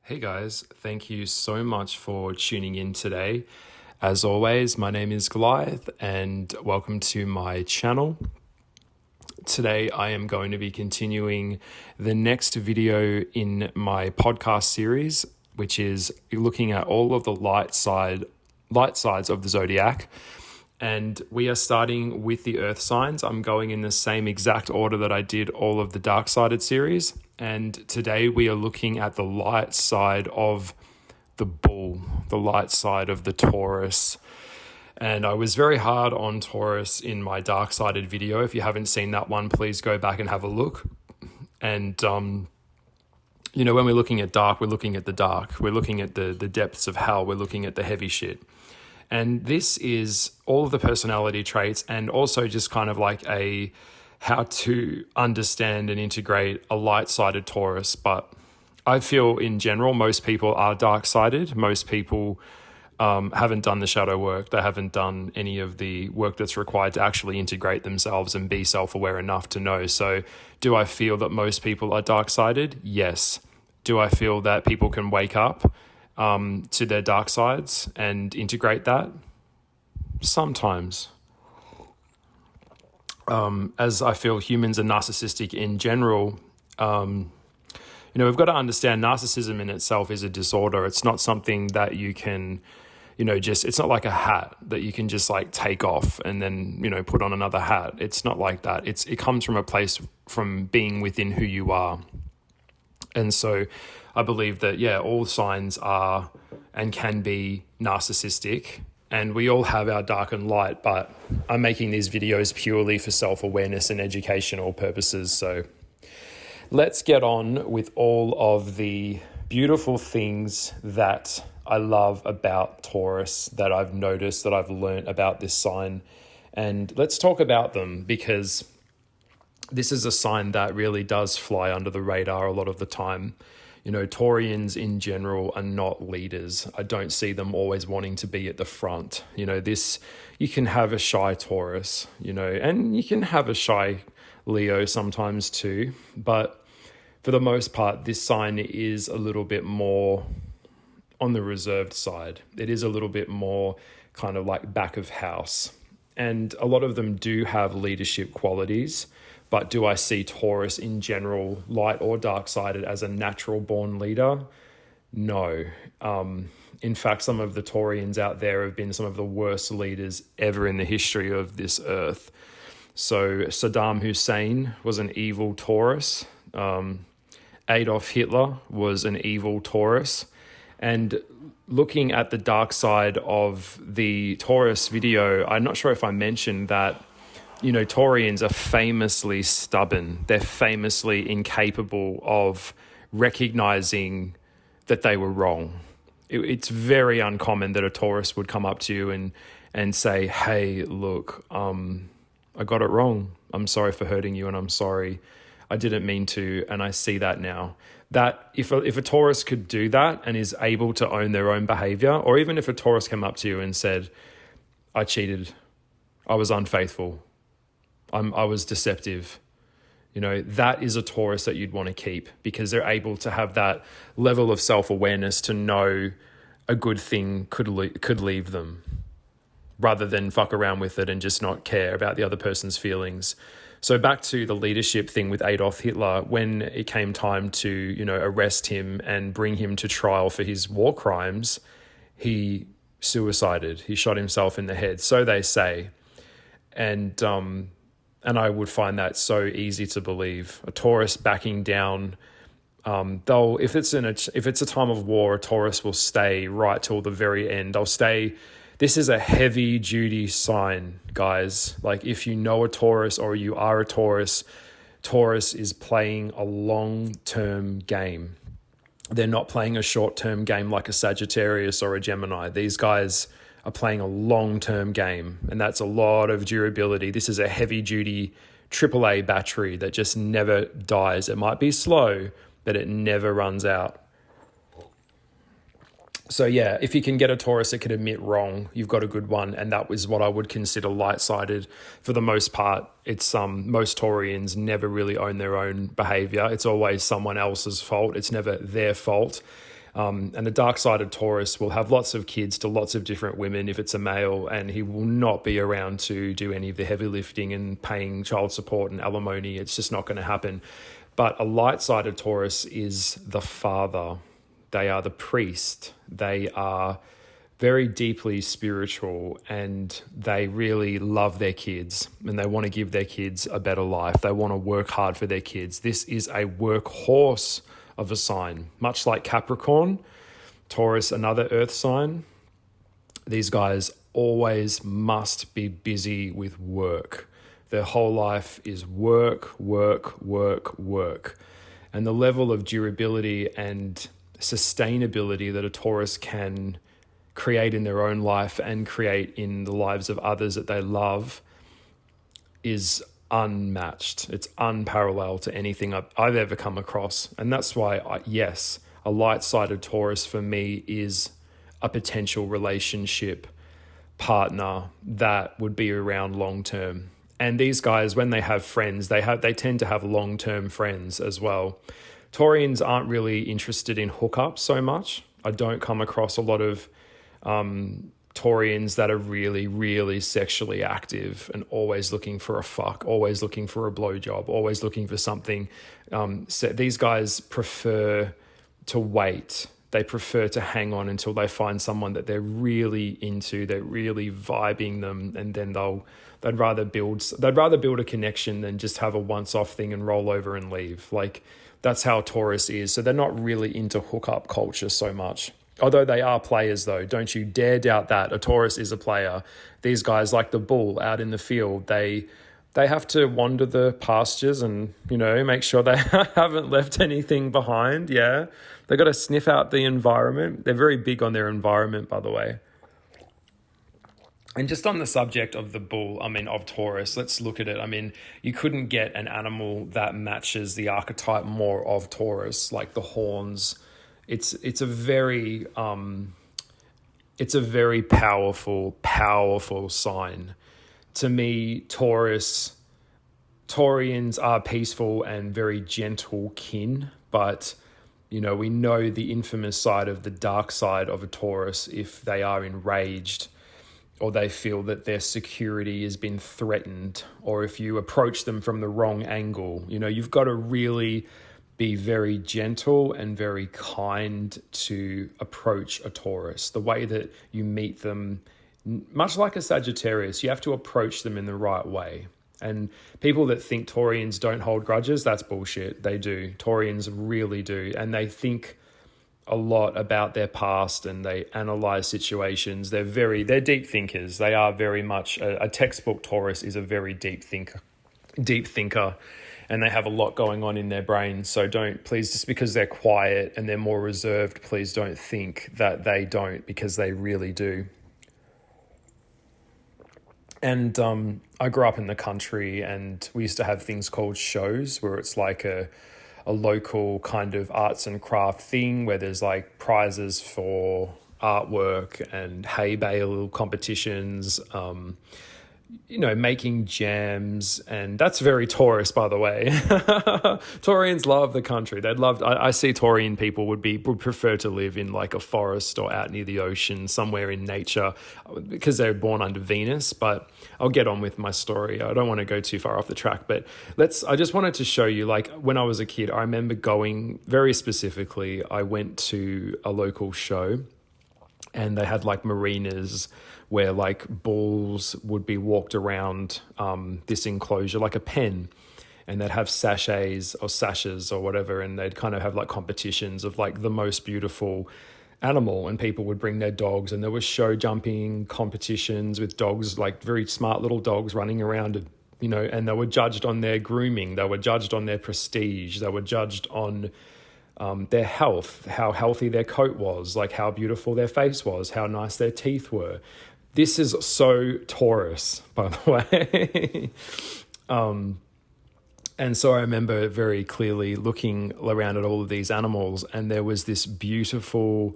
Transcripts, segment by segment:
Hey guys, thank you so much for tuning in today. As always, my name is Goliath and welcome to my channel. Today I am going to be continuing the next video in my podcast series, which is looking at all of the light sides of the Zodiac. And we are starting with the earth signs. I'm going in the same exact order that I did all of the dark-sided series. And today we are looking at the light side of the bull, the light side of the Taurus. And I was very hard on Taurus in my dark-sided video. If you haven't seen that one, please go back and have a look. And, when we're looking at dark, we're looking at the dark. We're looking at the depths of hell. We're looking at the heavy shit. And this is all of the personality traits and also just kind of like how to understand and integrate a light-sided Taurus. But I feel in general, most people are dark-sided. Most people haven't done the shadow work. They haven't done any of the work that's required to actually integrate themselves and be self-aware enough to know. So do I feel that most people are dark-sided? Yes. Do I feel that people can wake up to their dark sides and integrate that? Sometimes. As I feel humans are narcissistic in general, we've got to understand narcissism in itself is a disorder. It's not something that you can, it's not like a hat that you can just like take off and then, put on another hat. It's not like that. It comes from a place from being within who you are. And so I believe that, all signs are and can be narcissistic, and we all have our dark and light, but I'm making these videos purely for self-awareness and educational purposes. So let's get on with all of the beautiful things that I love about Taurus, that I've noticed, that I've learned about this sign. And let's talk about them, because this is a sign that really does fly under the radar a lot of the time. Taurians in general are not leaders. I don't see them always wanting to be at the front. You can have a shy Taurus, and you can have a shy Leo sometimes too. But for the most part, this sign is a little bit more on the reserved side. It is a little bit more kind of like back of house. And a lot of them do have leadership qualities. But do I see Taurus in general, light or dark-sided, as a natural born leader? No. In fact, some of the Taurians out there have been some of the worst leaders ever in the history of this earth. So Saddam Hussein was an evil Taurus. Adolf Hitler was an evil Taurus. And looking at the dark side of the Taurus video, I'm not sure if I mentioned that Taurians are famously stubborn. They're famously incapable of recognizing that they were wrong. It's very uncommon that a Taurus would come up to you and say, hey, look, I got it wrong. I'm sorry for hurting you, and I'm sorry. I didn't mean to, and I see that now. That if a Taurus could do that and is able to own their own behavior, or even if a Taurus came up to you and said, I cheated, I was unfaithful, I was deceptive, that is a Taurus that you'd want to keep, because they're able to have that level of self-awareness to know a good thing could leave them, rather than fuck around with it and just not care about the other person's feelings. So back to the leadership thing with Adolf Hitler, when it came time to, arrest him and bring him to trial for his war crimes, he suicided. He shot himself in the head, so they say. And I would find that so easy to believe. A Taurus backing down, if it's a time of war, a Taurus will stay right till the very end. They'll stay. This is a heavy duty sign, guys. Like, if you know a Taurus or you are a Taurus, Taurus is playing a long-term game. They're not playing a short-term game like a Sagittarius or a Gemini. These guys are playing a long-term game, and that's a lot of durability. This is a heavy-duty AAA battery that just never dies. It might be slow, but it never runs out. So if you can get a Taurus that can admit wrong, you've got a good one, and that was what I would consider light-sided. For the most part, it's most Taurians never really own their own behavior. It's always someone else's fault. It's never their fault. And the dark side of Taurus will have lots of kids to lots of different women if it's a male, and he will not be around to do any of the heavy lifting and paying child support and alimony. It's just not going to happen. But a light side of Taurus is the father. They are the priest. They are very deeply spiritual, and they really love their kids, and they want to give their kids a better life. They want to work hard for their kids. This is a workhorse of a sign, much like Capricorn, Taurus, another earth sign. These guys always must be busy with work. Their whole life is work, work, work, work. And the level of durability and sustainability that a Taurus can create in their own life and create in the lives of others that they love is unmatched. It's unparalleled to anything I've ever come across. And that's why, yes, a light-sided Taurus for me is a potential relationship partner that would be around long-term. And these guys, when they have friends, they tend to have long-term friends as well. Taurians aren't really interested in hookups so much. I don't come across a lot of Taurians that are really, really sexually active and always looking for a fuck, always looking for a blowjob, always looking for something. So these guys prefer to wait. They prefer to hang on until they find someone that they're really into, they're really vibing them, and then they'd rather build a connection than just have a once-off thing and roll over and leave. Like, that's how Taurus is. So they're not really into hookup culture so much. Although they are players, though. Don't you dare doubt that. A Taurus is a player. These guys, like the bull out in the field, they have to wander the pastures and, make sure they haven't left anything behind. Yeah. They got to sniff out the environment. They're very big on their environment, by the way. And just on the subject of the bull, of Taurus, let's look at it. You couldn't get an animal that matches the archetype more of Taurus, like the horns. It's a very powerful sign. To me, Taurians are peaceful and very gentle kin, but we know the infamous side of the dark side of a Taurus if they are enraged, or they feel that their security has been threatened, or if you approach them from the wrong angle. You've got to really be very gentle and very kind to approach a Taurus. The way that you meet them, much like a Sagittarius, you have to approach them in the right way. And people that think Taurians don't hold grudges, that's bullshit. They do. Taurians really do. And they think a lot about their past, and they analyze situations. They're deep thinkers. They are very much a textbook. Taurus is a very deep thinker, and they have a lot going on in their brains. So please, just because they're quiet and they're more reserved, please don't think that they don't, because they really do. And I grew up in the country, and we used to have things called shows where it's like a local kind of arts and craft thing where there's like prizes for artwork and hay bale competitions, making jams. And that's very Taurus, by the way. Taurians love the country. I see Taurian people would prefer to live in like a forest or out near the ocean, somewhere in nature, because they're born under Venus. But I'll get on with my story. I don't want to go too far off the track, but I just wanted to show you, like, when I was a kid, I remember going very specifically, I went to a local show, and they had like marinas where like bulls would be walked around this enclosure, like a pen, and they'd have sashes or whatever, and they'd kind of have like competitions of like the most beautiful animal, and people would bring their dogs, and there was show jumping competitions with dogs, like very smart little dogs running around, and they were judged on their grooming, they were judged on their prestige, they were judged on their health, how healthy their coat was, like how beautiful their face was, how nice their teeth were. This is so Taurus, by the way. And so I remember very clearly looking around at all of these animals, and there was this beautiful,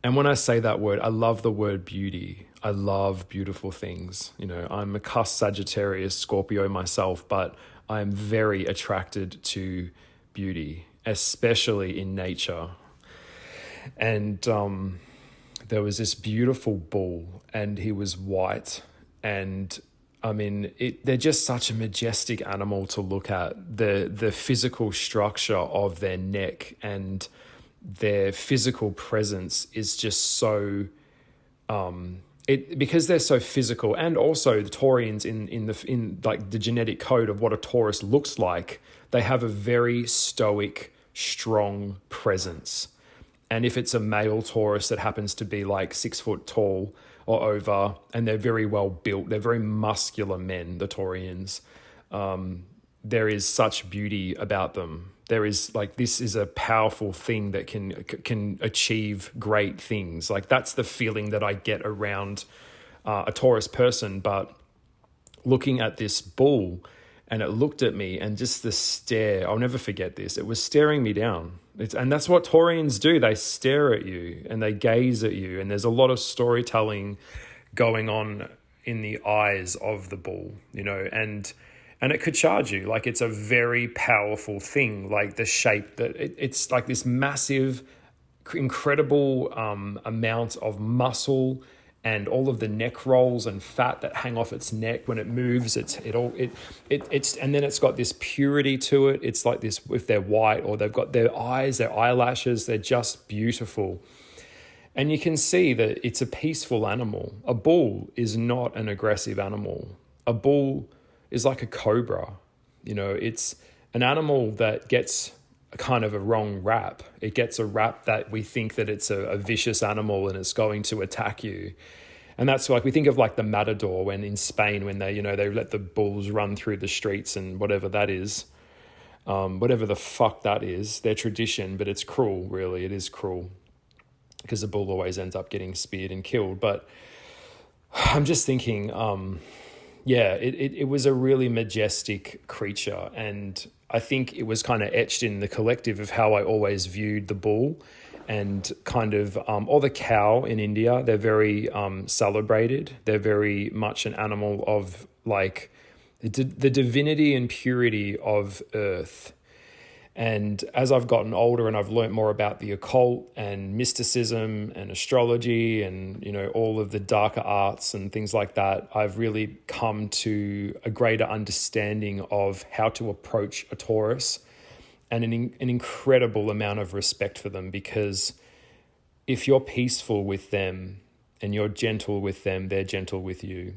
and when I say that word, I love the word beauty. I love beautiful things. I'm a cusp Sagittarius Scorpio myself, but I'm very attracted to beauty, especially in nature. And there was this beautiful bull, and he was white. And I mean, they're just such a majestic animal to look at. The physical structure of their neck and their physical presence is just so because they're so physical, and also the Taurians in like the genetic code of what a Taurus looks like, they have a very stoic, strong presence. And if it's a male Taurus that happens to be like 6 foot tall or over, and they're very well built, they're very muscular men, the Taurians. There is such beauty about them. There is like, this is a powerful thing that can achieve great things. Like, that's the feeling that I get around a Taurus person. But looking at this bull, and it looked at me, and just the stare, I'll never forget this. It was staring me down. And that's what Taurians do. They stare at you and they gaze at you. And there's a lot of storytelling going on in the eyes of the bull, you know, and it could charge you. Like, it's a very powerful thing. Like, the shape that it's like this massive, incredible amount of muscle, and all of the neck rolls and fat that hang off its neck when it moves. It's and then it's got this purity to it. It's like this, if they're white, or they've got their eyes, their eyelashes, they're just beautiful. And you can see that it's a peaceful animal. A bull is not an aggressive animal. A bull is like a cobra. You know, it's an animal that gets a kind of a wrong rap. It gets a rap that we think that it's a vicious animal and it's going to attack you. And that's like, we think of like the matador, when in Spain, when they, you know, they let the bulls run through the streets and whatever that is, whatever the fuck that is, their tradition. But it's cruel, really. It is cruel, because the bull always ends up getting speared and killed. But I'm just thinking, it was a really majestic creature. And I think it was kind of etched in the collective of how I always viewed the bull, and kind of, or the cow in India. They're very celebrated. They're very much an animal of like the divinity and purity of earth. And as I've gotten older and I've learned more about the occult and mysticism and astrology and, you know, all of the darker arts and things like that, I've really come to a greater understanding of how to approach a Taurus, and an incredible amount of respect for them. Because if you're peaceful with them and you're gentle with them, they're gentle with you.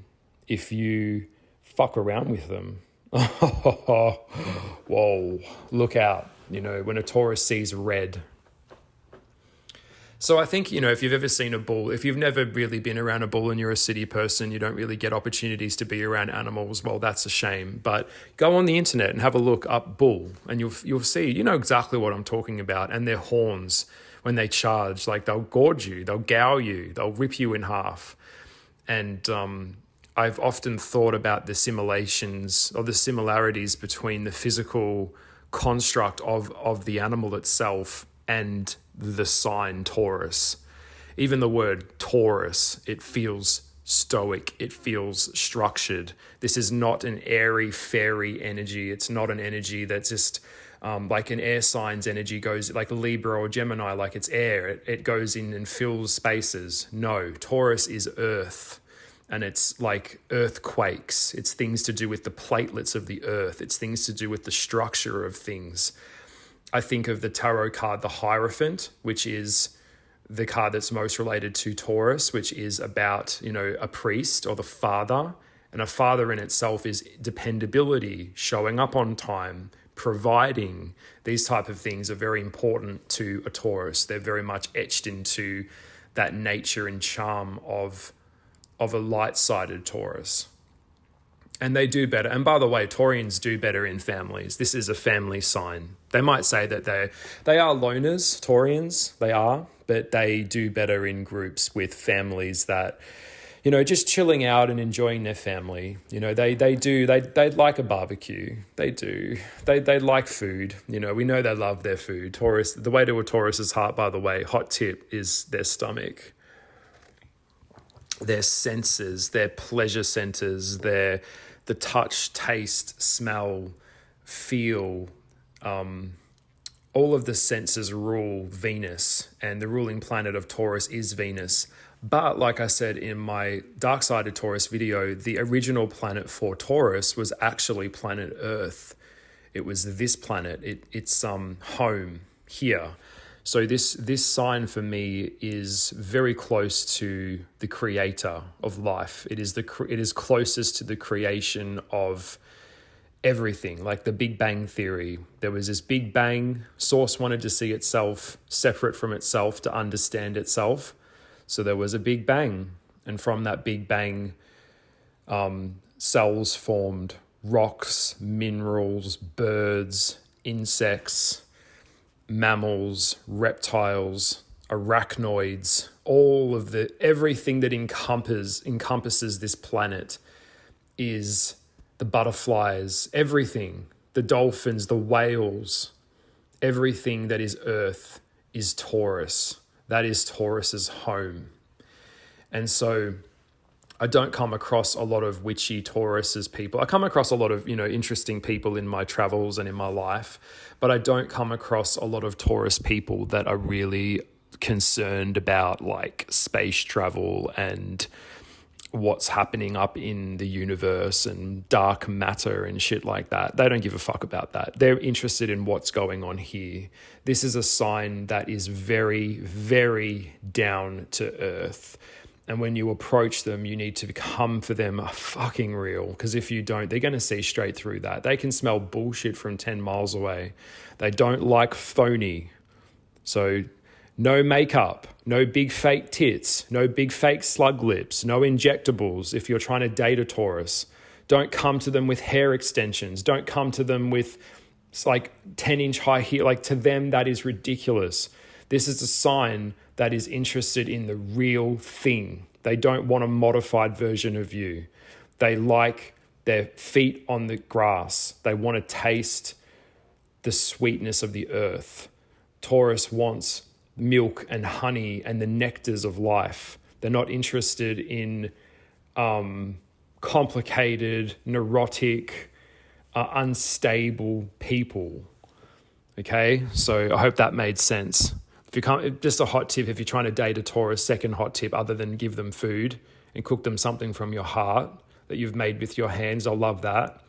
If you fuck around with them, whoa, look out, you know, when a Taurus sees red. So I think, you know, if you've ever seen a bull, if you've never really been around a bull and you're a city person, you don't really get opportunities to be around animals, well, that's a shame. But go on the internet and have a look up bull, and you'll see, you know exactly what I'm talking about. And their horns, when they charge, like, they'll gorge you, they'll gow you, they'll rip you in half. And I've often thought about the similarities between the physical construct of the animal itself and the sign Taurus. Even the word Taurus, it feels stoic, it feels structured. This is not an airy, fairy energy. It's not an energy that's just like an air sign's energy goes, like Libra or Gemini, like it's air. It goes in and fills spaces. No, Taurus is earth. And it's like earthquakes. It's things to do with the platelets of the earth. It's things to do with the structure of things. I think of the tarot card, the Hierophant, which is the card that's most related to Taurus, which is about, you know, a priest or the father. And a father in itself is dependability, showing up on time, providing. These type of things are very important to a Taurus. They're very much etched into that nature and charm of a light-sided Taurus. And they do better. And by the way, Taurians do better in families. This is a family sign. They might say that they are loners, Taurians, they are, but they do better in groups with families that, you know, just chilling out and enjoying their family. You know, they like a barbecue. They do. They like food. You know, we know they love their food. Taurus, the way to a Taurus's heart, by the way, hot tip, is their stomach. Their senses, their pleasure centers, the touch, taste, smell, feel, all of the senses rule Venus, and the ruling planet of Taurus is Venus. But like I said in my Dark Side of Taurus video, the original planet for Taurus was actually planet Earth. It was this planet. It's home here. So this sign for me is very close to the creator of life. It is closest to the creation of everything, like the Big Bang Theory. There was this Big Bang. Source wanted to see itself separate from itself to understand itself. So there was a Big Bang. And from that Big Bang, cells formed, rocks, minerals, birds, insects, mammals, reptiles, arachnoids, everything that encompasses this planet is the butterflies, everything, the dolphins, the whales, everything that is Earth is Taurus. That is Taurus's home. And so I don't come across a lot of witchy Taurus as people. I come across a lot of, interesting people in my travels and in my life, but I don't come across a lot of Taurus people that are really concerned about like space travel and what's happening up in the universe and dark matter and shit like that. They don't give a fuck about that. They're interested in what's going on here. This is a sign that is very, very down to earth. And when you approach them, you need to come for them fucking real. Because if you don't, they're going to see straight through that. They can smell bullshit from 10 miles away. They don't like phony. So no makeup, no big fake tits, no big fake slug lips, no injectables if you're trying to date a Taurus. Don't come to them with hair extensions. Don't come to them with like 10-inch high heel. Like to them, that is ridiculous. This is a sign that is interested in the real thing. They don't want a modified version of you. They like their feet on the grass. They want to taste the sweetness of the earth. Taurus wants milk and honey and the nectars of life. They're not interested in complicated, neurotic, unstable people. Okay, so I hope that made sense. If you can't, just a hot tip, if you're trying to date a Taurus, second hot tip, other than give them food and cook them something from your heart that you've made with your hands, I love that,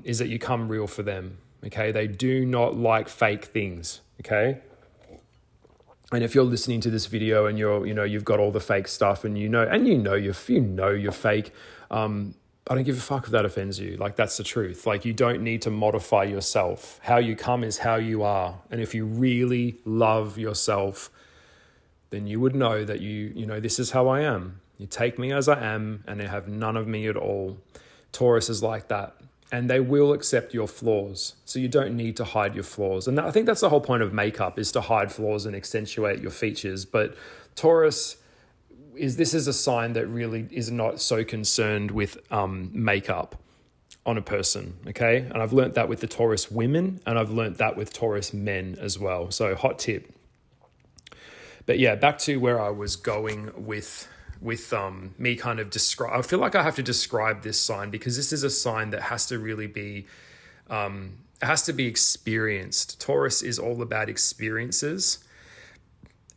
is that you come real for them. Okay, they do not like fake things. Okay. And if you're listening to this video and you've got all the fake stuff and you're fake, I don't give a fuck if that offends you. Like, that's the truth. Like, you don't need to modify yourself. How you come is how you are. And if you really love yourself, then you would know that this is how I am. You take me as I am and you have none of me at all. Taurus is like that. And they will accept your flaws. So you don't need to hide your flaws. And I think that's the whole point of makeup, is to hide flaws and accentuate your features. But Taurus is a sign that really is not so concerned with makeup on a person, okay? And I've learnt that with the Taurus women, and I've learnt that with Taurus men as well. So hot tip. But yeah, back to where I was going with me kind of describe. I feel like I have to describe this sign because this is a sign that has to really be, it has to be experienced. Taurus is all about experiences.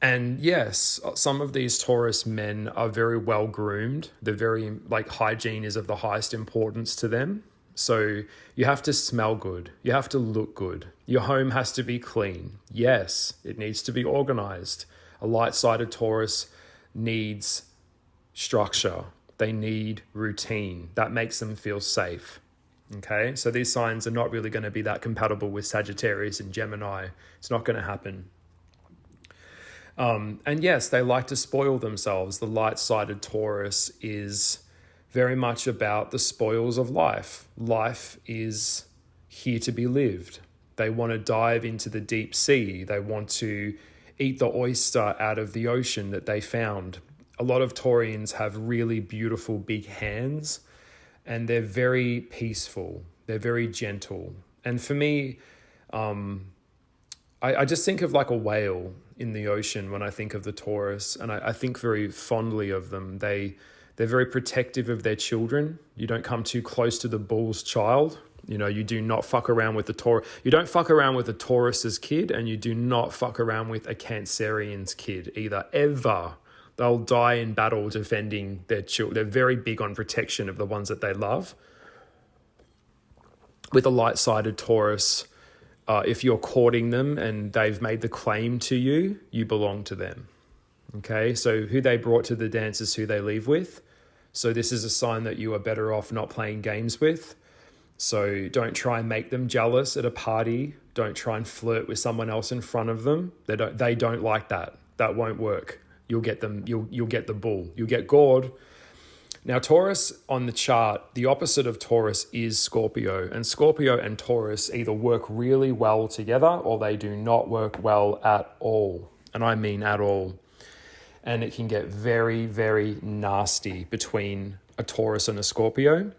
And yes, some of these Taurus men are very well groomed. They're very, hygiene is of the highest importance to them. So you have to smell good. You have to look good. Your home has to be clean. Yes, it needs to be organized. A light-sided Taurus needs structure. They need routine. That makes them feel safe. Okay, so these signs are not really going to be that compatible with Sagittarius and Gemini. It's not going to happen. And yes, they like to spoil themselves. The light-sided Taurus is very much about the spoils of life. Life is here to be lived. They want to dive into the deep sea. They want to eat the oyster out of the ocean that they found. A lot of Taurians have really beautiful big hands, and they're very peaceful. They're very gentle. And for me, I just think of like a whale in the ocean when I think of the Taurus, and I think very fondly of them. They're very protective of their children. You don't come too close to the bull's child. You know, you do not fuck around with the Taurus. You don't fuck around with a Taurus's kid, and you do not fuck around with a Cancerian's kid either, ever. They'll die in battle defending their children. They're very big on protection of the ones that they love. With a light-sided Taurus, if you're courting them and they've made the claim to you, you belong to them. Okay, so who they brought to the dance is who they leave with. So this is a sign that you are better off not playing games with. So don't try and make them jealous at a party. Don't try and flirt with someone else in front of them. They don't like that. That won't work. You'll get them. You'll get the bull. You'll get gored. Now, Taurus on the chart, the opposite of Taurus is Scorpio. And Scorpio and Taurus either work really well together or they do not work well at all. And I mean at all. And it can get very, very nasty between a Taurus and a Scorpio,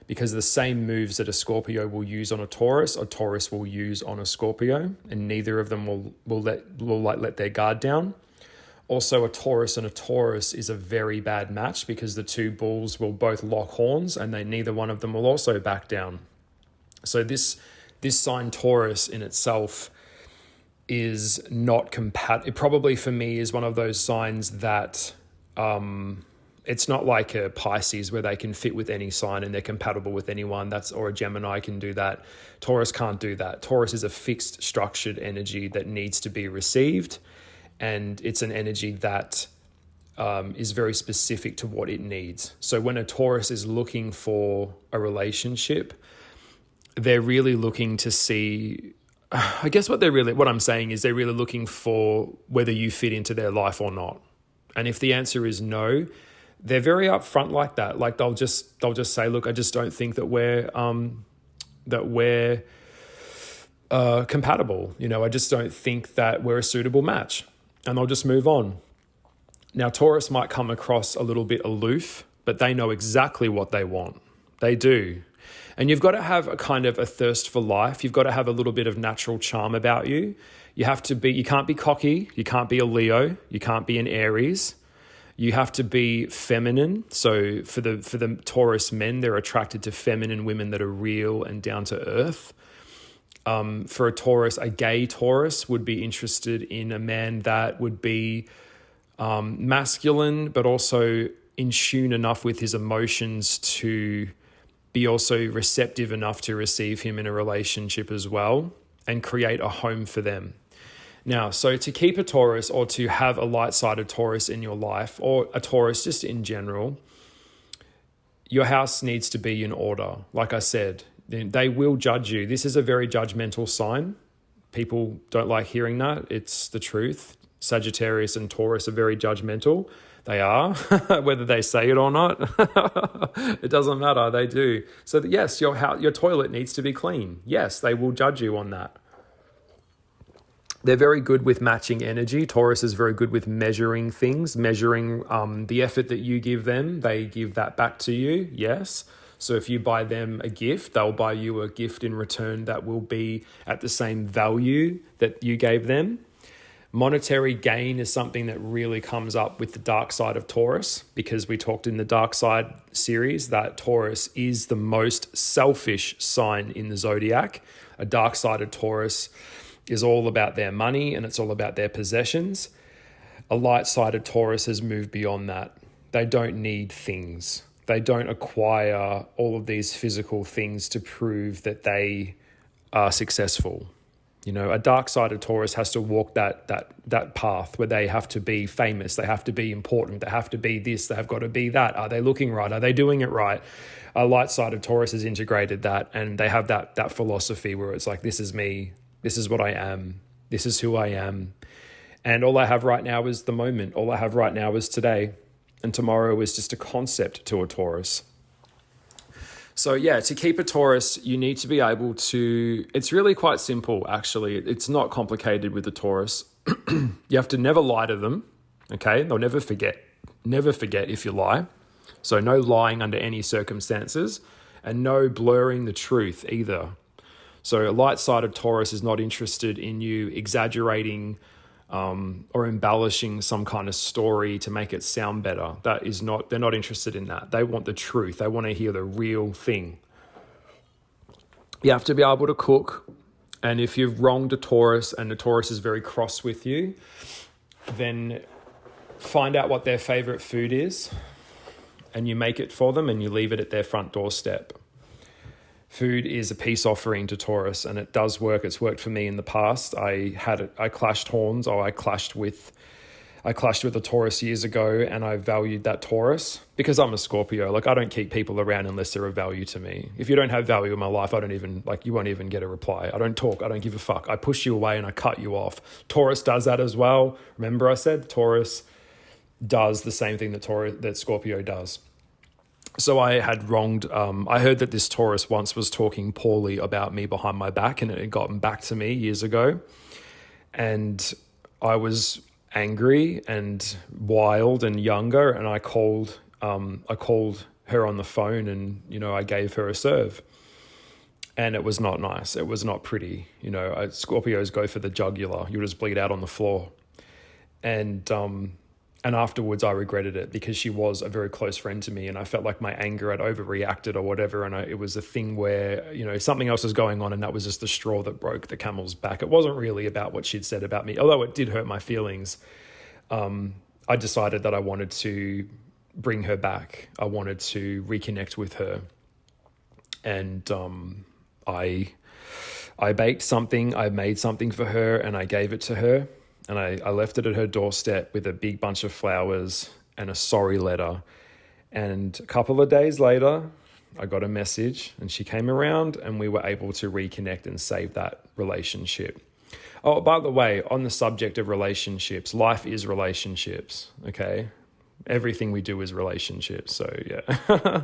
because the same moves that a Scorpio will use on a Taurus will use on a Scorpio, and neither of them will let their guard down. Also, a Taurus and a Taurus is a very bad match because the two bulls will both lock horns and neither one of them will also back down. So this sign Taurus in itself is not compatible. It probably for me is one of those signs that it's not like a Pisces where they can fit with any sign and they're compatible with anyone. Or a Gemini can do that. Taurus can't do that. Taurus is a fixed, structured energy that needs to be received. And it's an energy that is very specific to what it needs. So when a Taurus is looking for a relationship, they're really looking to see, I guess what I'm saying is they're really looking for whether you fit into their life or not. And if the answer is no, they're very upfront like that. Like they'll just say, look, I just don't think that we're compatible. You know, I just don't think that we're a suitable match. And they'll just move on. Now, Taurus might come across a little bit aloof, but they know exactly what they want. They do. And you've got to have a kind of a thirst for life. You've got to have a little bit of natural charm about you. You can't be cocky. You can't be a Leo. You can't be an Aries. You have to be feminine. So for the Taurus men, they're attracted to feminine women that are real and down to earth. For a Taurus, a gay Taurus would be interested in a man that would be masculine, but also in tune enough with his emotions to be also receptive enough to receive him in a relationship as well and create a home for them. Now, so to keep a Taurus or to have a light-sided Taurus in your life, or a Taurus just in general, your house needs to be in order. Like I said, they will judge you. This is a very judgmental sign. People don't like hearing that. It's the truth. Sagittarius and Taurus are very judgmental. They are, whether they say it or not. It doesn't matter. They do. So yes, your toilet needs to be clean. Yes, they will judge you on that. They're very good with matching energy. Taurus is very good with measuring things, measuring the effort that you give them. They give that back to you. Yes. So if you buy them a gift, they'll buy you a gift in return that will be at the same value that you gave them. Monetary gain is something that really comes up with the dark side of Taurus, because we talked in the dark side series that Taurus is the most selfish sign in the Zodiac. A dark-sided Taurus is all about their money and it's all about their possessions. A light-sided Taurus has moved beyond that. They don't need things. They don't acquire all of these physical things to prove that they are successful. You know, a dark-sided Taurus has to walk that path where they have to be famous, they have to be important, they have to be this, they have got to be that. Are they looking right? Are they doing it right? A light-sided Taurus has integrated that, and they have that philosophy where it's like, this is me, this is what I am, this is who I am. And all I have right now is the moment. All I have right now is today. And tomorrow is just a concept to a Taurus. So yeah, to keep a Taurus, you need to be able to, it's really quite simple, actually. It's not complicated with a Taurus. You have to never lie to them, okay? They'll never forget. Never forget if you lie. So no lying under any circumstances, and no blurring the truth either. So a light-sided Taurus is not interested in you exaggerating or embellishing some kind of story to make it sound better. They're not interested in that. They want the truth. They want to hear the real thing. You have to be able to cook. And if you've wronged a Taurus and the Taurus is very cross with you, then find out what their favorite food is and you make it for them and you leave it at their front doorstep. Food is a peace offering to Taurus, and it does work. It's worked for me in the past. I clashed horns, or I clashed with a Taurus years ago, and I valued that Taurus because I'm a Scorpio. Like, I don't keep people around unless they're of value to me. If you don't have value in my life, you won't even get a reply. I don't talk. I don't give a fuck. I push you away and I cut you off. Taurus does that as well. Remember I said Taurus does the same thing that Scorpio does. So I had wronged, I heard that this Taurus once was talking poorly about me behind my back, and it had gotten back to me years ago. And I was angry and wild and younger, and I called her on the phone, and, I gave her a serve. And it was not nice. It was not pretty. Scorpios go for the jugular. You'll just bleed out on the floor. And afterwards, I regretted it because she was a very close friend to me, and I felt like my anger had overreacted or whatever. And it was a thing where, something else was going on, and that was just the straw that broke the camel's back. It wasn't really about what she'd said about me, although it did hurt my feelings. I decided that I wanted to bring her back. I wanted to reconnect with her. And I baked something, I made something for her, and I gave it to her. And I left it at her doorstep with a big bunch of flowers and a sorry letter. And a couple of days later, I got a message, and she came around, and we were able to reconnect and save that relationship. Oh, by the way, on the subject of relationships, life is relationships, okay? Everything we do is relationships, so yeah.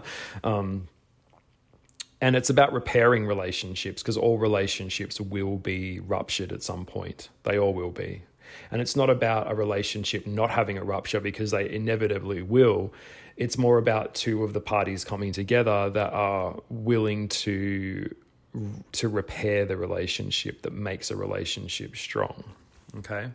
And it's about repairing relationships, because all relationships will be ruptured at some point. They all will be. And it's not about a relationship not having a rupture, because they inevitably will. It's more about two of the parties coming together that are willing to repair the relationship that makes a relationship strong. Okay.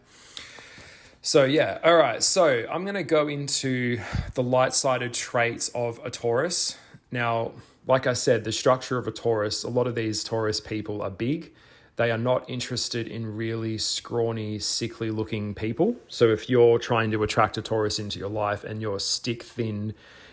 So yeah. All right. So I'm going to go into the light-sided traits of a Taurus. Now, like I said, the structure of a Taurus, a lot of these Taurus people are big. They are not interested in really scrawny, sickly looking people. So if you're trying to attract a Taurus into your life and you're stick thin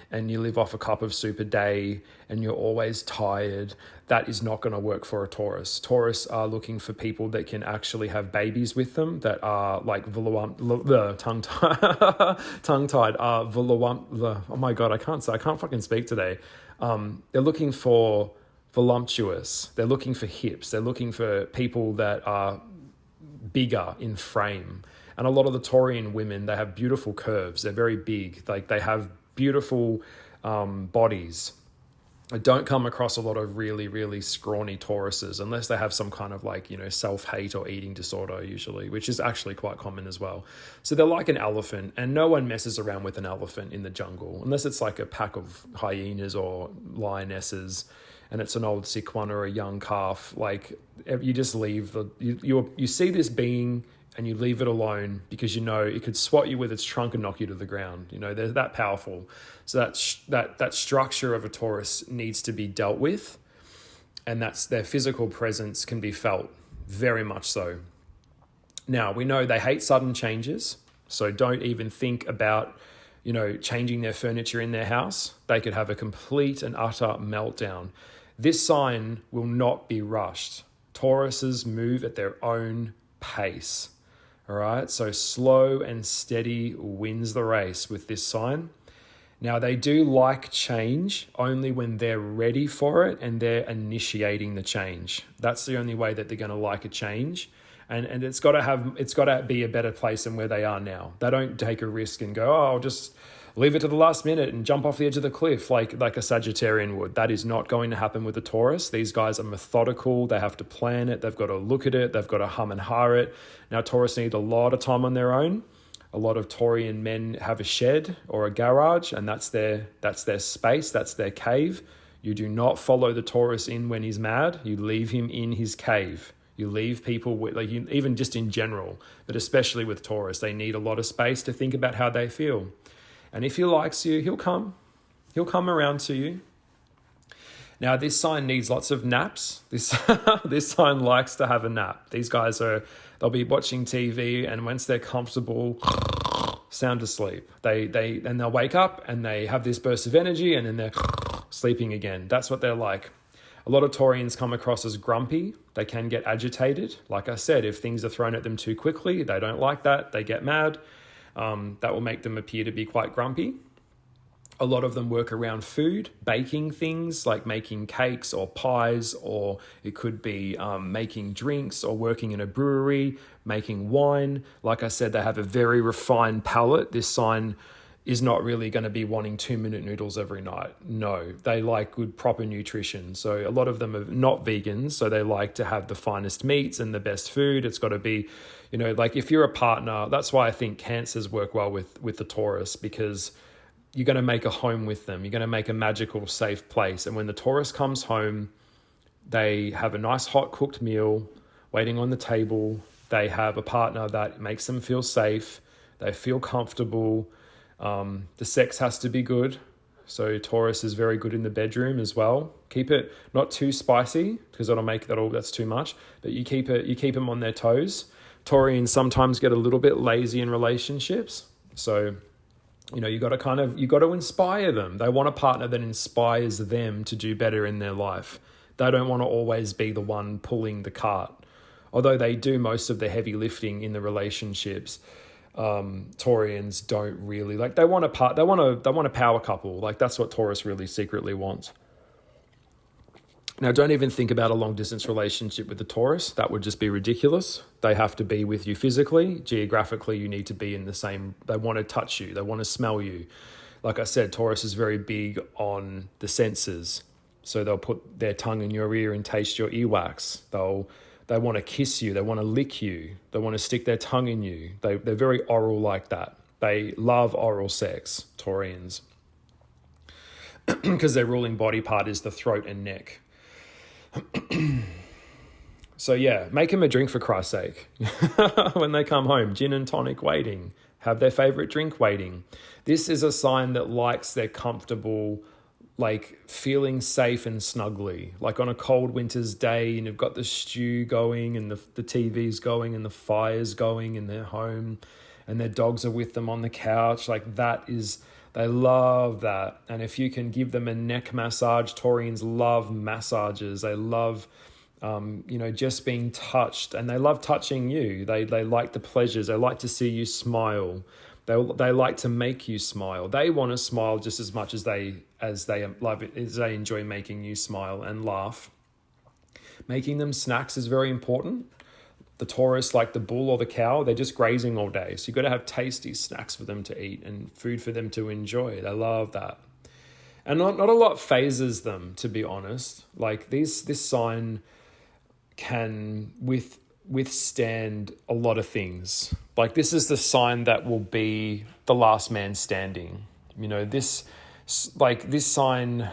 and you live off a cup of soup a day and you're always tired, that is not going to work for a Taurus. Taurus are looking for people that can actually have babies with them, that are like tongue-tied. Oh my God, I can't fucking speak today. They're looking for voluptuous. They're looking for hips. They're looking for people that are bigger in frame. And a lot of the Taurian women, they have beautiful curves. They're very big. Like, they have beautiful bodies. I don't come across a lot of really, really scrawny Tauruses unless they have some kind of self-hate or eating disorder usually, which is actually quite common as well. So they're like an elephant, and no one messes around with an elephant in the jungle unless it's like a pack of hyenas or lionesses and it's an old sick one or a young calf. Like, you just leave you see this being and you leave it alone, because it could swat you with its trunk and knock you to the ground. They're that powerful. So that structure of a Taurus needs to be dealt with, and that's their physical presence can be felt, very much so. Now, we know they hate sudden changes, so don't even think about changing their furniture in their house. They could have a complete and utter meltdown. This sign will not be rushed. Tauruses move at their own pace. All right, so slow and steady wins the race with this sign. Now, they do like change only when they're ready for it and they're initiating the change. That's the only way that they're going to like a change. And it's got to be a better place than where they are now. They don't take a risk and go, I'll just leave it to the last minute and jump off the edge of the cliff like a Sagittarian would. That is not going to happen with a Taurus. These guys are methodical. They have to plan it. They've got to look at it. They've got to hum and ha it. Now, Taurus need a lot of time on their own. A lot of Taurian men have a shed or a garage, and that's their space. That's their cave. You do not follow the Taurus in when he's mad. You leave him in his cave. You leave people with, even just in general, but especially with Taurus, they need a lot of space to think about how they feel. And if he likes you, he'll come around to you. Now, this sign needs lots of naps. This sign likes to have a nap. These guys they'll be watching TV, and once they're comfortable, sound asleep. They'll wake up and they have this burst of energy, and then they're sleeping again. That's what they're like. A lot of Taurians come across as grumpy. They can get agitated. Like I said, if things are thrown at them too quickly, they don't like that. They get mad. That will make them appear to be quite grumpy. A lot of them work around food, baking things like making cakes or pies, or it could be making drinks or working in a brewery, making wine. Like I said, they have a very refined palate. This sign is not really going to be wanting 2-minute noodles every night. No, they like good, proper nutrition. So a lot of them are not vegans, so they like to have the finest meats and the best food. It's got to be, like if you're a partner, that's why I think Cancers work well with the Taurus, because you're going to make a home with them. You're going to make a magical, safe place. And when the Taurus comes home, they have a nice hot cooked meal waiting on the table. They have a partner that makes them feel safe. They feel comfortable. The sex has to be good. So Taurus is very good in the bedroom as well. Keep it not too spicy, because that's too much, but you keep them on their toes. Taurians sometimes get a little bit lazy in relationships. So you got to inspire them. They want a partner that inspires them to do better in their life. They don't want to always be the one pulling the cart. Although they do most of the heavy lifting in the relationships, Taurians don't really they want a power couple. Like that's what Taurus really secretly wants. Now, don't even think about a long-distance relationship with the Taurus. That would just be ridiculous. They have to be with you physically. Geographically, you need to be in the same... They want to touch you. They want to smell you. Like I said, Taurus is very big on the senses. So they'll put their tongue in your ear and taste your earwax. They want to kiss you. They want to lick you. They want to stick their tongue in you. They're very oral like that. They love oral sex, Taurians. Because their ruling body part is the throat and neck. So yeah, make them a drink for Christ's sake. When they come home, gin and tonic waiting. Have their favorite drink waiting. This is a sign that likes their comfortable, feeling safe and snuggly. Like on a cold winter's day, and you've got the stew going and the TV's going and the fire's going in their home, and their dogs are with them on the couch. They love that. And if you can give them a neck massage, Taurians love massages. They love, just being touched, and they love touching you. They like the pleasures. They like to see you smile. They like to make you smile. They want to smile just as much as they love it, as they enjoy making you smile and laugh. Making them snacks is very important. The Taurus, like the bull or the cow, they're just grazing all day. So you've got to have tasty snacks for them to eat and food for them to enjoy. They love that. And not a lot phases them, to be honest. This sign can withstand a lot of things. This is the sign that will be the last man standing. This sign...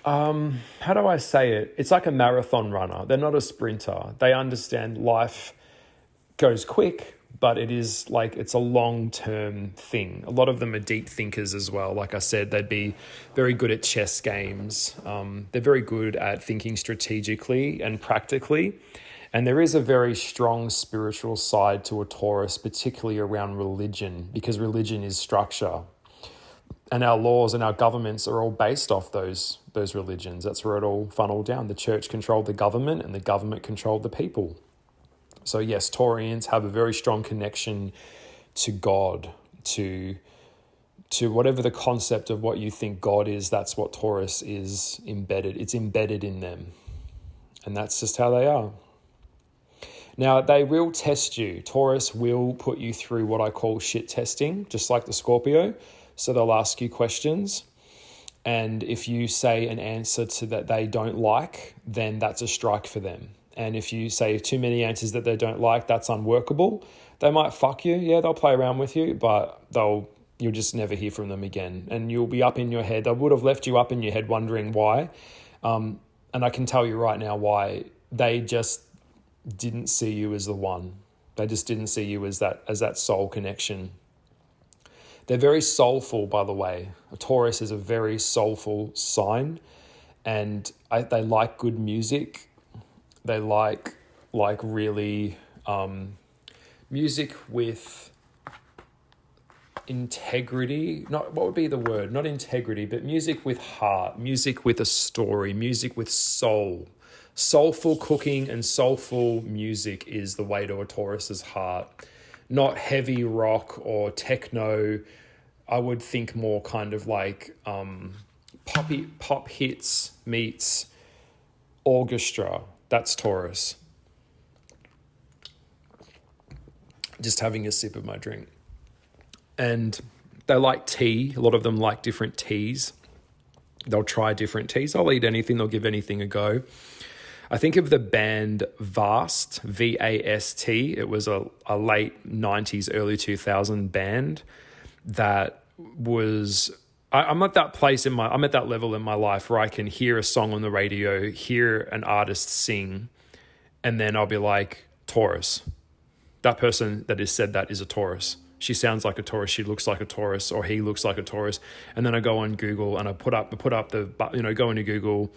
how do I say it? It's like a marathon runner. They're not a sprinter. They understand life goes quick, but it's a long-term thing. A lot of them are deep thinkers as well. Like I said, they'd be very good at chess games. They're very good at thinking strategically and practically. And there is a very strong spiritual side to a Taurus, particularly around religion, because religion is structure. And our laws and our governments are all based off those religions. That's where it all funneled down. The church controlled the government, and the government controlled the people. So yes, Taurians have a very strong connection to God, to whatever the concept of what you think God is. That's what Taurus is embedded. It's embedded in them. And that's just how they are. Now, they will test you. Taurus will put you through what I call shit testing, just like the Scorpio. So they'll ask you questions, and if you say an answer to that they don't like, then that's a strike for them. And if you say too many answers that they don't like, that's unworkable. They might fuck you. Yeah, they'll play around with you, but you'll just never hear from them again. And you'll be up in your head. They would have left you up in your head wondering why. And I can tell you right now why. They just didn't see you as the one. They just didn't see you as that soul connection. They're very soulful, by the way. A Taurus is a very soulful sign, and they like good music. They like really music with integrity. Not what would be the word? Not integrity, but music with heart, music with a story, music with soul. Soulful cooking and soulful music is the way to a Taurus's heart. Not heavy rock or techno. I would think more kind of like pop hits meets orchestra. That's Taurus. Just having a sip of my drink. And they like tea. A lot of them like different teas. They'll try different teas. I'll eat anything. They'll give anything a go. I think of the band Vast, V-A-S-T. It was a late 90s, early 2000 band that was... I'm at that place I'm at that level in my life where I can hear a song on the radio, hear an artist sing, and then I'll be like, Taurus. That person that has said that is a Taurus. She sounds like a Taurus. She looks like a Taurus, or he looks like a Taurus. And then I go on Google and I put up the, go into Google,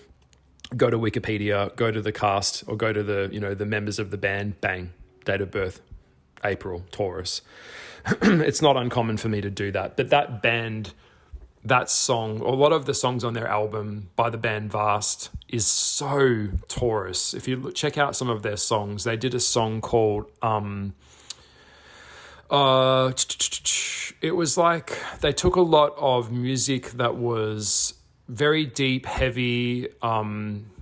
go to Wikipedia, go to the cast, or go to the, the members of the band, bang, date of birth, April, Taurus. It's not uncommon for me to do that. But that band, that song, a lot of the songs on their album by the band Vast is so Taurus. If you check out some of their songs, they did a song called, it was like they took a lot of music that was very deep, heavy,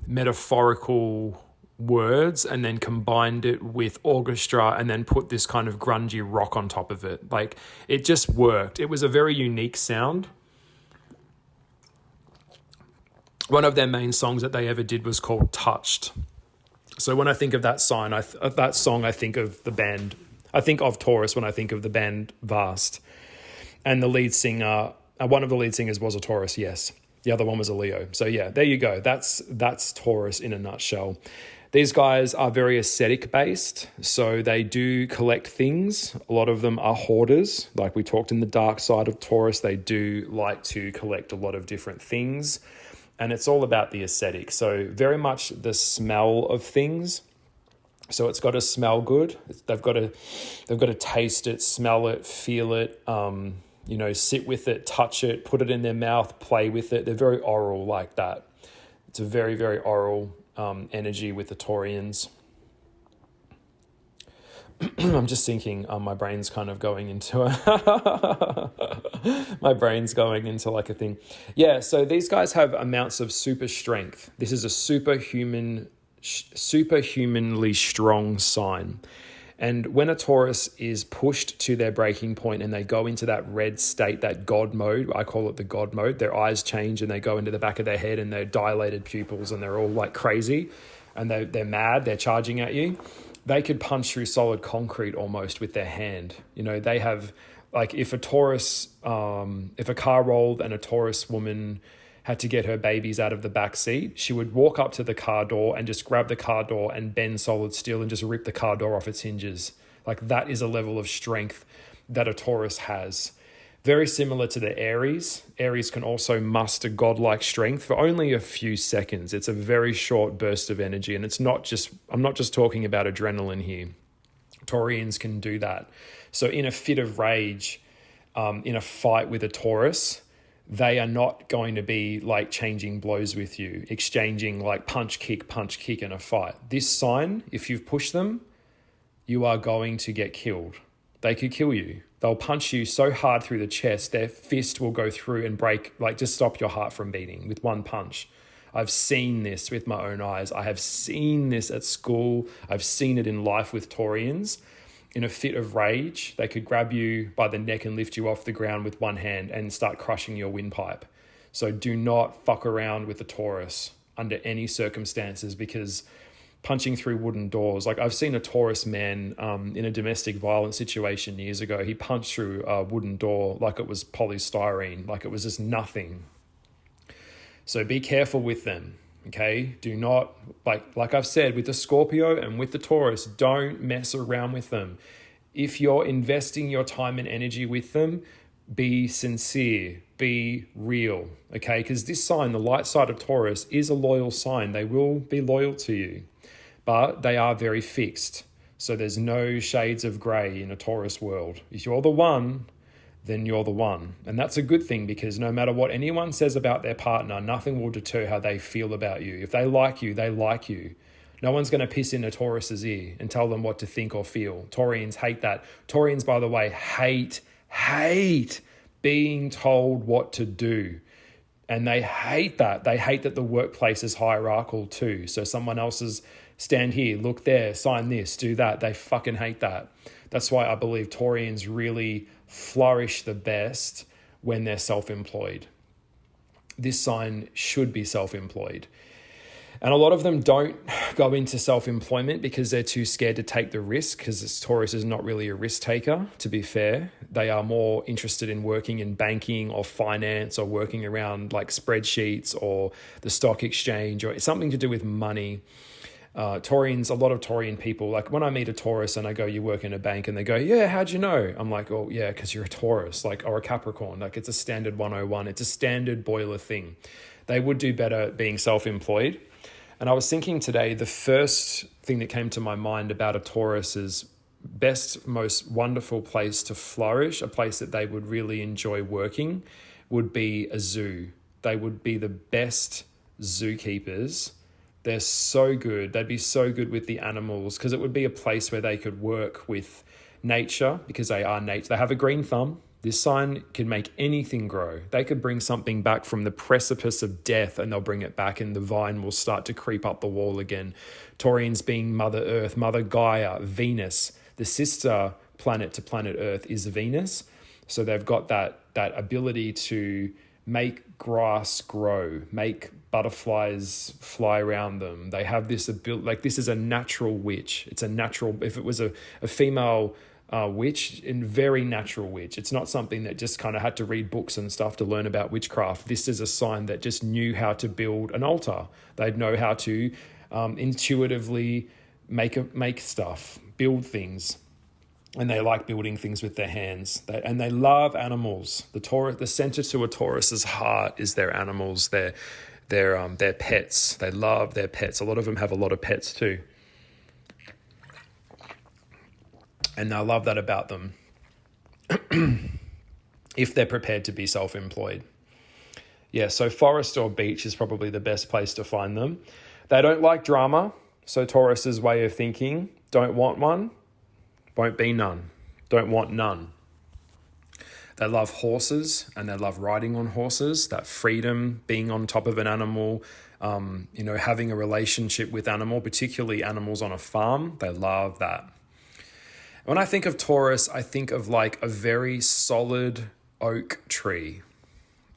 metaphorical words, and then combined it with orchestra and then put this kind of grungy rock on top of it. Like, it just worked. It was a very unique sound. One of their main songs that they ever did was called Touched. So when I think of that song, I think of the band. I think of Taurus when I think of the band Vast. And the lead singer, one of the lead singers was a Taurus, yes. The other one was a Leo. So yeah, there you go. That's Taurus in a nutshell. These guys are very aesthetic based. So they do collect things. A lot of them are hoarders. Like we talked in the dark side of Taurus, they do like to collect a lot of different things. And it's all about the aesthetic. So very much the smell of things. So it's got to smell good. They've got to taste it, smell it, feel it, sit with it, touch it, put it in their mouth, play with it. They're very oral like that. It's a very, very oral energy with the Taurians. I'm just thinking my brain's kind of going into like a thing. Yeah, so these guys have amounts of super strength. This is a superhumanly strong sign. And when a Taurus is pushed to their breaking point and they go into that red state, that God mode, I call it the God mode, their eyes change and they go into the back of their head and they're dilated pupils and they're all like crazy and they're mad, they're charging at you. They could punch through solid concrete almost with their hand. They have, like, if a car rolled and a Taurus woman had to get her babies out of the back seat, she would walk up to the car door and just grab the car door and bend solid steel and just rip the car door off its hinges. Like, that is a level of strength that a Taurus has. Very similar to the Aries. Aries can also muster godlike strength for only a few seconds. It's a very short burst of energy. And I'm not just talking about adrenaline here. Taurians can do that. So in a fit of rage, in a fight with a Taurus, they are not going to be like changing blows with you, exchanging like punch, kick in a fight. This sign, if you've pushed them, you are going to get killed. They could kill you. They'll punch you so hard through the chest, their fist will go through and break, like just stop your heart from beating with one punch. I've seen this with my own eyes. I have seen this at school. I've seen it in life with Taurians. In a fit of rage, they could grab you by the neck and lift you off the ground with one hand and start crushing your windpipe. So do not fuck around with the Taurus under any circumstances, because punching through wooden doors, like I've seen a Taurus man in a domestic violence situation years ago. He punched through a wooden door like it was polystyrene, like it was just nothing. So be careful with them. Okay, do not, like I've said, with the Scorpio and with the Taurus, don't mess around with them. If you're investing your time and energy with them, be sincere, be real, okay? Because this sign, the light side of Taurus, is a loyal sign. They will be loyal to you, but they are very fixed. So there's no shades of grey in a Taurus world. If you're the one, then you're the one. And that's a good thing, because no matter what anyone says about their partner, nothing will deter how they feel about you. If they like you, they like you. No one's going to piss in a Taurus's ear and tell them what to think or feel. Taurians hate that. Taurians, by the way, hate being told what to do. And they hate that. They hate that the workplace is hierarchical too. So someone else's stand here, look there, sign this, do that. They fucking hate that. That's why I believe Taurians really flourish the best when they're self-employed. This sign should be self-employed. And a lot of them don't go into self-employment because they're too scared to take the risk, because Taurus is not really a risk taker, to be fair. They are more interested in working in banking or finance, or working around like spreadsheets or the stock exchange, or something to do with money. Taurians, a lot of Taurian people, like when I meet a Taurus and I go, you work in a bank, and they go, yeah, how'd you know? I'm like, oh yeah, because you're a Taurus, like, or a Capricorn. Like, it's a standard 101. It's a standard boiler thing. They would do better being self-employed. And I was thinking today, the first thing that came to my mind about a Taurus's best, most wonderful place to flourish, a place that they would really enjoy working, would be a zoo. They would be the best zookeepers. They're so good. They'd be so good with the animals, because it would be a place where they could work with nature, because they are nature. They have a green thumb. This sign can make anything grow. They could bring something back from the precipice of death, and they'll bring it back, and the vine will start to creep up the wall again. Taurians being Mother Earth, Mother Gaia, Venus. The sister planet to planet Earth is Venus. So they've got that ability to make grass grow, make butterflies fly around them. They have this ability, like, this is a natural witch. It's a natural, if it was a female witch, and very natural witch. It's not something that just kind of had to read books and stuff to learn about witchcraft. This is a sign that just knew how to build an altar. They'd know how to intuitively make stuff, build things. And they like building things with their hands. And they love animals. The center to a Taurus's heart is their animals, their pets. They love their pets. A lot of them have a lot of pets too. And I love that about them, if they're prepared to be self-employed. Yeah, so forest or beach is probably the best place to find them. They don't like drama. So Taurus's way of thinking, don't want one, won't be none. Don't want none. They love horses, and they love riding on horses, that freedom, being on top of an animal, having a relationship with animal, particularly animals on a farm. They love that. When I think of Taurus, I think of like a very solid oak tree.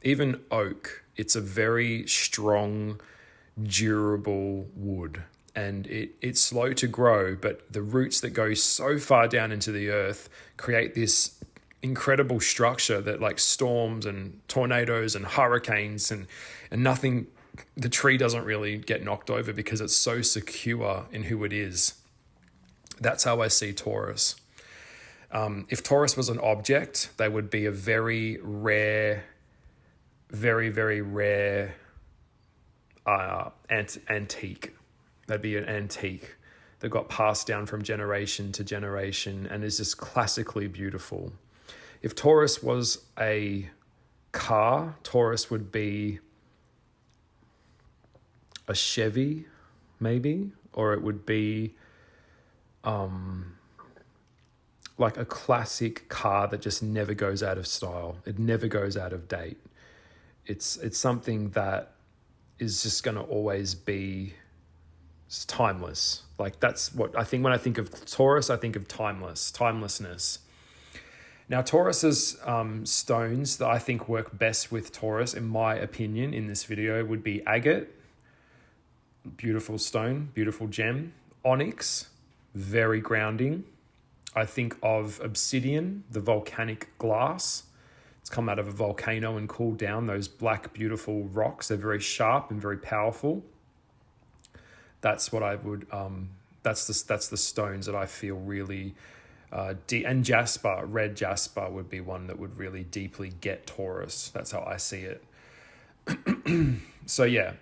Even oak, it's a very strong, durable wood. And it's slow to grow, but the roots that go so far down into the earth create this incredible structure that, like, storms and tornadoes and hurricanes and nothing, the tree doesn't really get knocked over because it's so secure in who it is. That's how I see Taurus. If Taurus was an object, they would be a very rare, very, very rare antique. They'd be an antique that got passed down from generation to generation and is just classically beautiful. If Taurus was a car, Taurus would be a Chevy, maybe, or it would be like a classic car that just never goes out of style. It never goes out of date. It's something that is just going to always be timeless. Like, that's what I think when I think of Taurus. I think of timelessness. Now, Taurus's stones that I think work best with Taurus, in my opinion, in this video, would be agate, beautiful stone, beautiful gem. Onyx, very grounding. I think of obsidian, the volcanic glass. It's come out of a volcano and cooled down. Those black, beautiful rocks, they're very sharp and very powerful. That's what I would, that's the stones that I feel really And jasper, red jasper would be one that would really deeply get Taurus. That's how I see it. So yeah,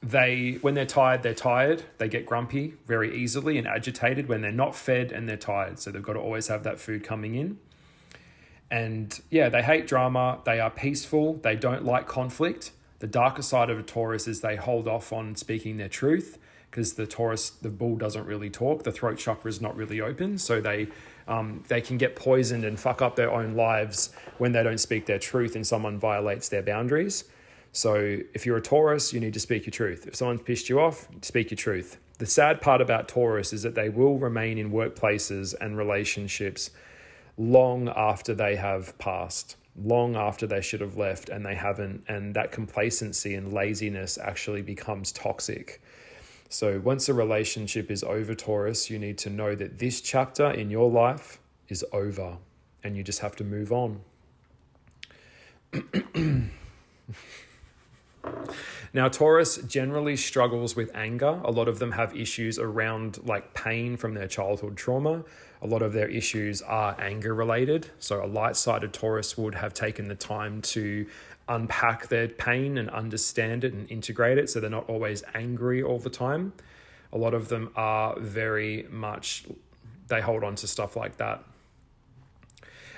when they're tired, they get grumpy very easily and agitated when they're not fed and they're tired. So they've got to always have that food coming in. And yeah, they hate drama. They are peaceful. They don't like conflict. The darker side of a Taurus is they hold off on speaking their truth because the bull doesn't really talk. The throat chakra is not really open. So they can get poisoned and fuck up their own lives when they don't speak their truth and someone violates their boundaries. So if you're a Taurus, you need to speak your truth. If someone's pissed you off, speak your truth. The sad part about Taurus is that they will remain in workplaces and relationships long after they have passed, long after they should have left and they haven't. And that complacency and laziness actually becomes toxic. So once a relationship is over, Taurus, you need to know that this chapter in your life is over and you just have to move on. Now, Taurus generally struggles with anger. A lot of them have issues around like pain from their childhood trauma. A lot of their issues are anger related. So a light-sided Taurus would have taken the time to unpack their pain and understand it and integrate it so they're not always angry all the time. A lot of them are very much, they hold on to stuff like that.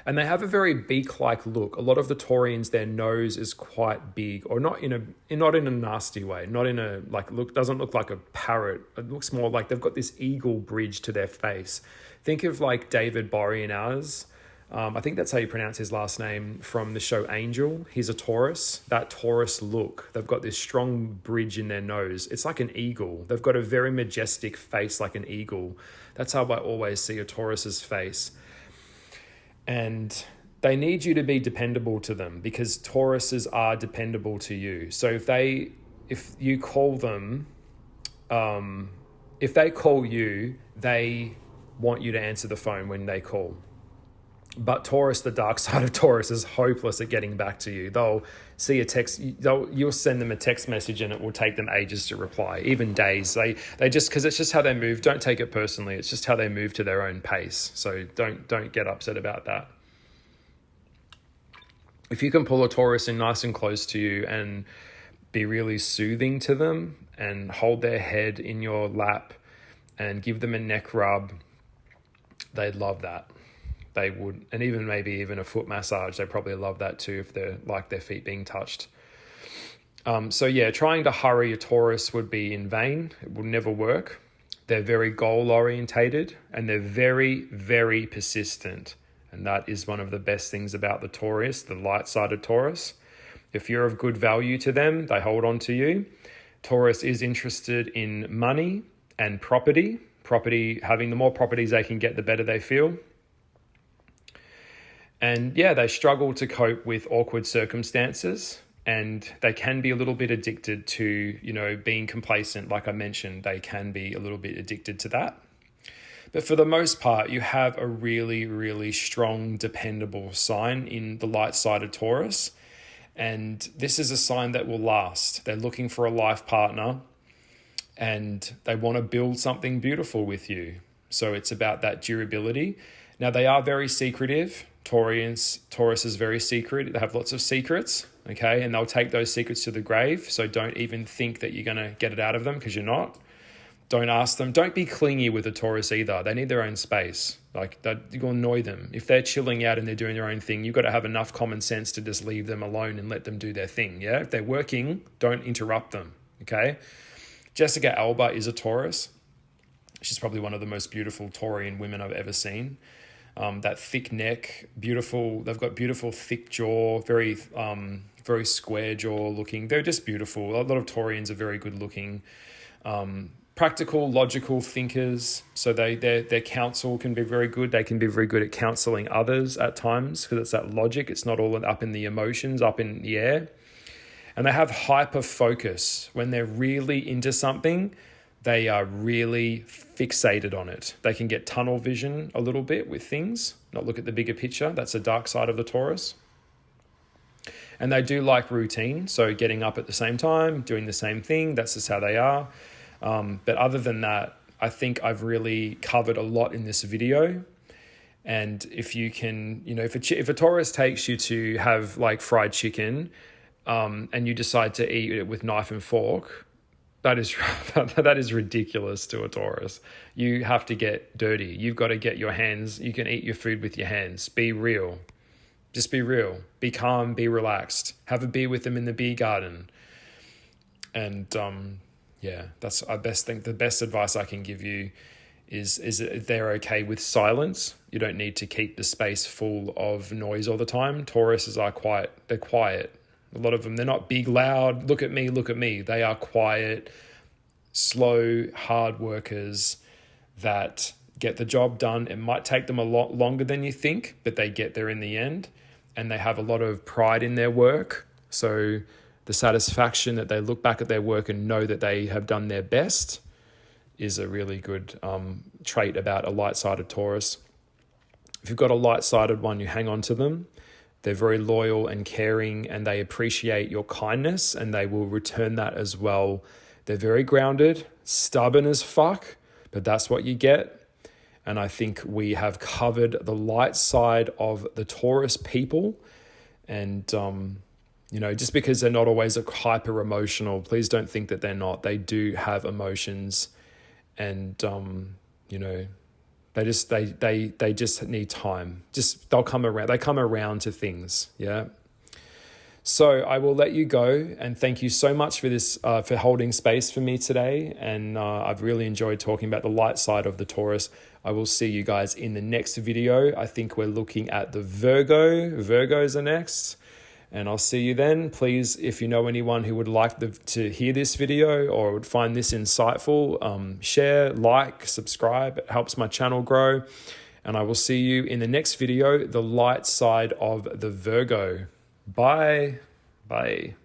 And they have a very beak-like look. A lot of the Taurians, their nose is quite big, or not in a nasty way, not in a doesn't look like a parrot. It looks more like they've got this eagle bridge to their face. Think of like David Boreanaz. I think that's how you pronounce his last name, from the show Angel. He's a Taurus. That Taurus look, they've got this strong bridge in their nose. It's like an eagle. They've got a very majestic face like an eagle. That's how I always see a Taurus's face. And they need you to be dependable to them because Tauruses are dependable to you. So if you call them, if they call you, they want you to answer the phone when they call. But Taurus, the dark side of Taurus, is hopeless at getting back to you. They'll see a text, you'll send them a text message and it will take them ages to reply, even days. They just, because it's just how they move. Don't take it personally. It's just how they move to their own pace. So don't get upset about that. If you can pull a Taurus in nice and close to you and be really soothing to them and hold their head in your lap and give them a neck rub, they'd love that. They would, and maybe even a foot massage. They probably love that too if they're like their feet being touched. So yeah, trying to hurry a Taurus would be in vain. It would never work. They're very goal orientated and they're very, very persistent. And that is one of the best things about the Taurus, the light-sided Taurus. If you're of good value to them, they hold on to you. Taurus is interested in money and property. Having the more properties they can get, the better they feel. And yeah, they struggle to cope with awkward circumstances and they can be a little bit addicted to, being complacent. Like I mentioned, they can be a little bit addicted to that. But for the most part, you have a really, really strong, dependable sign in the light-sided Taurus. And this is a sign that will last. They're looking for a life partner and they want to build something beautiful with you. So it's about that durability. Now, they are very secretive. Taurus is very secret. They have lots of secrets, okay? And they'll take those secrets to the grave. So don't even think that you're going to get it out of them because you're not. Don't ask them. Don't be clingy with a Taurus either. They need their own space. Like, you'll annoy them. If they're chilling out and they're doing their own thing, you've got to have enough common sense to just leave them alone and let them do their thing, yeah? If they're working, don't interrupt them, okay? Jessica Alba is a Taurus. She's probably one of the most beautiful Taurian women I've ever seen. That thick neck, beautiful. They've got beautiful thick jaw, very square jaw looking. They're just beautiful. A lot of Taurians are very good looking. Practical, logical thinkers. So their counsel can be very good. They can be very good at counseling others at times because it's that logic. It's not all up in the emotions, up in the air. And they have hyper focus. When they're really into something, they are really fixated on it. They can get tunnel vision a little bit with things, not look at the bigger picture. That's the dark side of the Taurus. And they do like routine. So getting up at the same time, doing the same thing, that's just how they are. But other than that, I think I've really covered a lot in this video. And if you can, you know, if a Taurus takes you to have like fried chicken, and you decide to eat it with knife and fork, that is ridiculous to a Taurus. You have to get dirty. You've got to get your hands. You can eat your food with your hands. Be real. Just be real. Be calm. Be relaxed. Have a beer with them in the beer garden. And that's I best think the best advice I can give you is that they're okay with silence. You don't need to keep the space full of noise all the time. Tauruses are quiet. They're quiet. A lot of them, they're not big, loud, look at me, look at me. They are quiet, slow, hard workers that get the job done. It might take them a lot longer than you think, but they get there in the end. And they have a lot of pride in their work. So the satisfaction that they look back at their work and know that they have done their best is a really good trait about a light-sided Taurus. If you've got a light-sided one, you hang on to them. They're very loyal and caring, and they appreciate your kindness, and they will return that as well. They're very grounded, stubborn as fuck, but that's what you get. And I think we have covered the light side of the Taurus people. And, you know, just because they're not always hyper emotional, please don't think that they're not. They do have emotions, and, you know, they just need time. They'll come around. They come around to things. Yeah. So I will let you go, and thank you so much for this, for holding space for me today. And I've really enjoyed talking about the light side of the Taurus. I will see you guys in the next video. I think we're looking at the Virgo. Virgos are next. And I'll see you then. Please, if you know anyone who would like to hear this video or would find this insightful, share, like, subscribe. It helps my channel grow. And I will see you in the next video, the light side of the Virgo. Bye. Bye.